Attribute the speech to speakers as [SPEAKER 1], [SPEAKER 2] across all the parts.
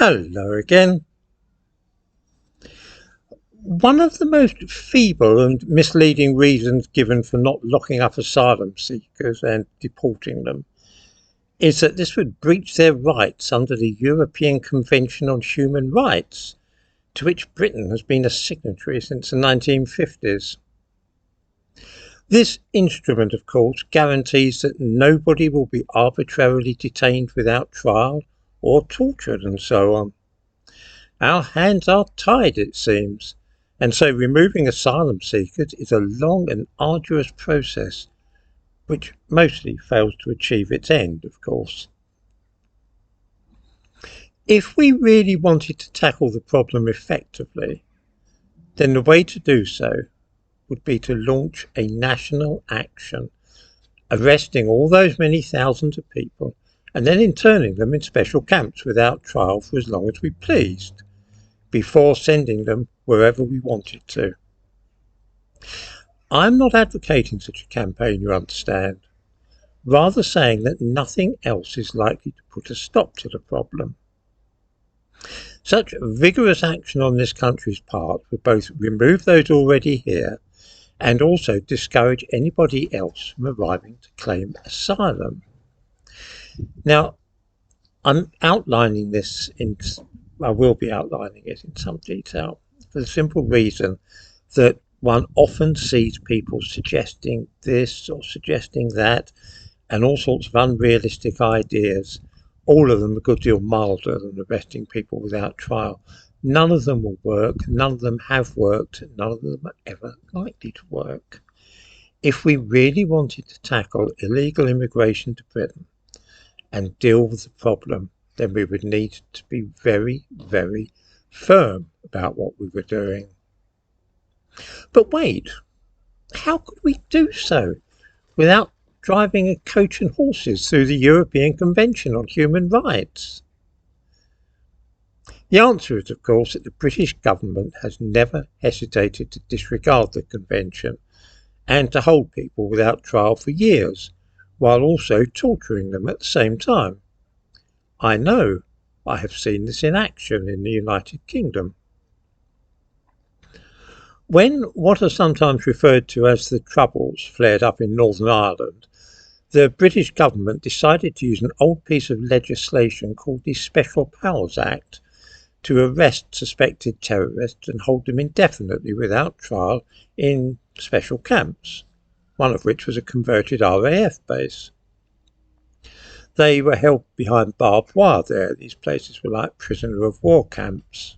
[SPEAKER 1] Hello again. One of the most feeble and misleading reasons given for not locking up asylum seekers and deporting them is that this would breach their rights under the European Convention on Human Rights, to which Britain has been a signatory since the 1950s. This instrument, of course, guarantees that nobody will be arbitrarily detained without trial or tortured and so on. Our hands are tied, it seems, and so removing asylum seekers is a long and arduous process, which mostly fails to achieve its end, of course. If we really wanted to tackle the problem effectively, then the way to do so would be to launch a national action, arresting all those many thousands of people and then interning them in special camps without trial for as long as we pleased, before sending them wherever we wanted to. I'm not advocating such a campaign, you understand, rather saying that nothing else is likely to put a stop to the problem. Such vigorous action on this country's part would both remove those already here and also discourage anybody else from arriving to claim asylum. Now, I will be outlining it in some detail for the simple reason that one often sees people suggesting this or suggesting that and all sorts of unrealistic ideas, all of them a good deal milder than arresting people without trial. None of them will work, none of them have worked, none of them are ever likely to work. If we really wanted to tackle illegal immigration to Britain and deal with the problem, then we would need to be very, very firm about what we were doing. But wait, how could we do so without driving a coach and horses through the European Convention on Human Rights? The answer is, of course, that the British government has never hesitated to disregard the convention and to hold people without trial for years, while also torturing them at the same time. I know, I have seen this in action in the United Kingdom. When what are sometimes referred to as the Troubles flared up in Northern Ireland, the British government decided to use an old piece of legislation called the Special Powers Act to arrest suspected terrorists and hold them indefinitely without trial in special camps, one of which was a converted RAF base. They were held behind barbed wire there. These places were like prisoner of war camps.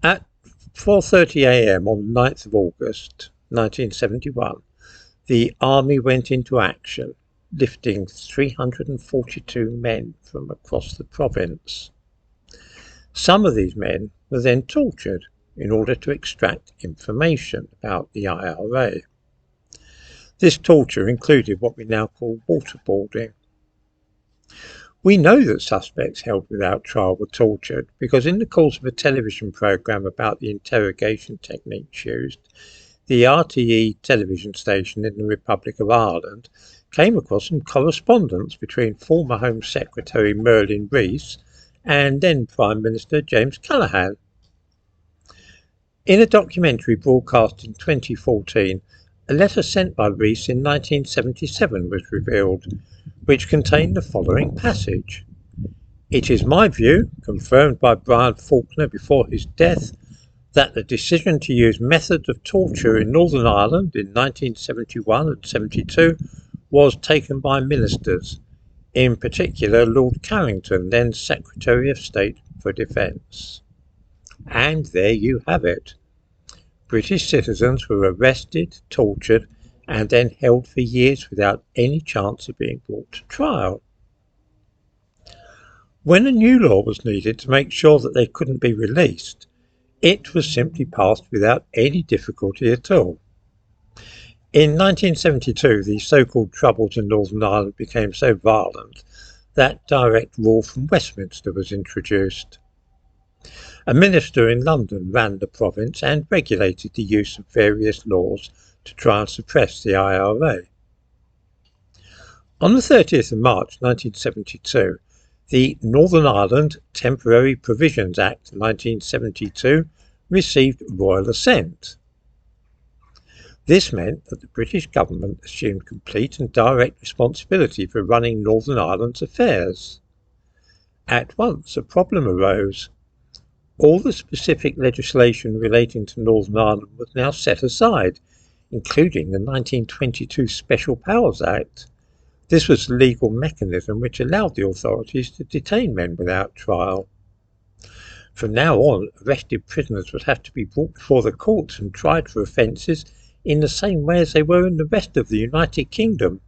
[SPEAKER 1] At 4:30 a.m. on the 9th of August 1971, the army went into action, lifting 342 men from across the province. Some of these men were then tortured in order to extract information about the IRA. This torture included what we now call waterboarding. We know that suspects held without trial were tortured because in the course of a television programme about the interrogation techniques used, the RTE television station in the Republic of Ireland came across some correspondence between former Home Secretary Merlin Rees and then Prime Minister James Callaghan. In a documentary broadcast in 2014, a letter sent by Rees in 1977 was revealed, which contained the following passage. It is my view, confirmed by Brian Faulkner before his death, that the decision to use methods of torture in Northern Ireland in 1971 and 72 was taken by ministers, in particular Lord Carrington, then Secretary of State for Defence. And there you have it. British citizens were arrested, tortured, and then held for years without any chance of being brought to trial. When a new law was needed to make sure that they couldn't be released, it was simply passed without any difficulty at all. In 1972, the so-called Troubles in Northern Ireland became so violent that direct rule from Westminster was introduced. A minister in London ran the province and regulated the use of various laws to try and suppress the IRA. On the 30th of March 1972, The Northern Ireland Temporary Provisions Act 1972 received royal assent. This meant that the British government assumed complete and direct responsibility for running Northern Ireland's affairs. At once a problem arose. All the specific legislation relating to Northern Ireland was now set aside, including the 1922 Special Powers Act. This was the legal mechanism which allowed the authorities to detain men without trial. From now on, arrested prisoners would have to be brought before the courts and tried for offences in the same way as they were in the rest of the United Kingdom.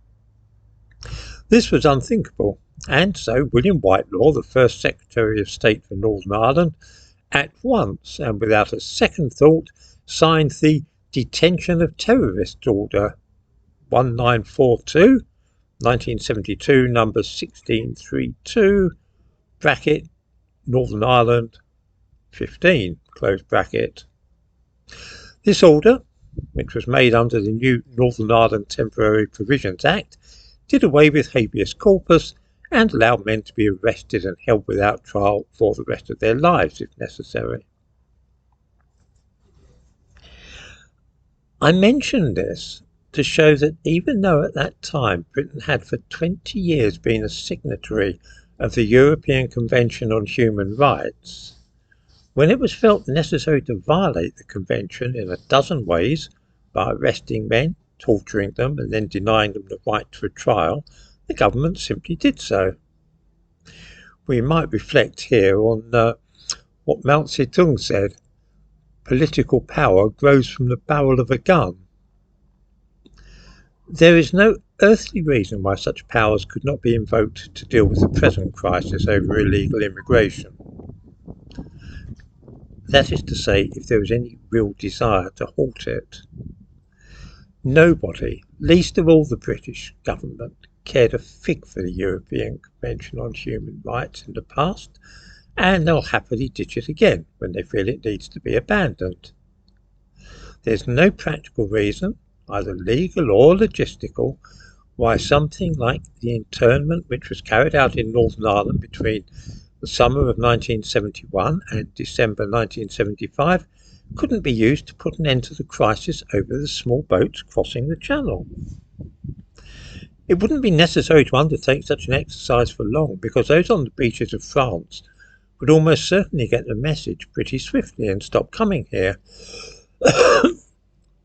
[SPEAKER 1] This was unthinkable, and so William Whitelaw, the first Secretary of State for Northern Ireland, at once and without a second thought signed the Detention of Terrorists Order 1942, 1972, number 1632, bracket, Northern Ireland, 15, close bracket. This order, which was made under the new Northern Ireland Temporary Provisions Act, did away with habeas corpus and allowed men to be arrested and held without trial for the rest of their lives if necessary. I mention this to show that even though at that time Britain had for 20 years been a signatory of the European Convention on Human Rights, when it was felt necessary to violate the convention in a dozen ways, by arresting men, torturing them and then denying them the right to a trial, the government simply did so. We might reflect here on what Mao Zedong said: political power grows from the barrel of a gun. There is no earthly reason why such powers could not be invoked to deal with the present crisis over illegal immigration. That is to say, if there was any real desire to halt it. Nobody, least of all the British government, cared a fig for the European Convention on Human Rights in the past, and they'll happily ditch it again when they feel it needs to be abandoned. There's no practical reason, either legal or logistical, why something like the internment which was carried out in Northern Ireland between the summer of 1971 and December 1975 couldn't be used to put an end to the crisis over the small boats crossing the Channel. It wouldn't be necessary to undertake such an exercise for long, because those on the beaches of France would almost certainly get the message pretty swiftly and stop coming here.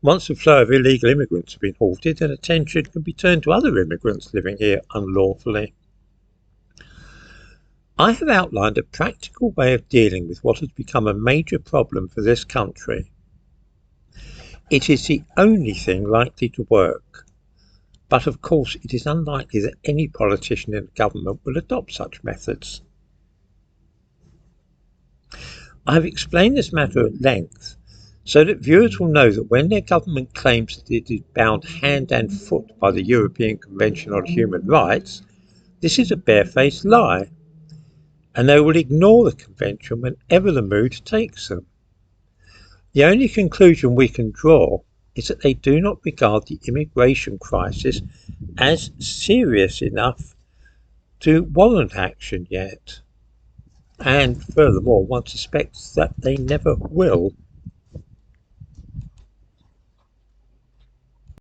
[SPEAKER 1] Once the flow of illegal immigrants had been halted, then attention could be turned to other immigrants living here unlawfully. I have outlined a practical way of dealing with what has become a major problem for this country. It is the only thing likely to work, but of course it is unlikely that any politician in the government will adopt such methods. I have explained this matter at length, so that viewers will know that when their government claims that it is bound hand and foot by the European Convention on Human Rights, this is a barefaced lie, and they will ignore the convention whenever the mood takes them. The only conclusion we can draw is that they do not regard the immigration crisis as serious enough to warrant action yet, and furthermore one suspects that they never will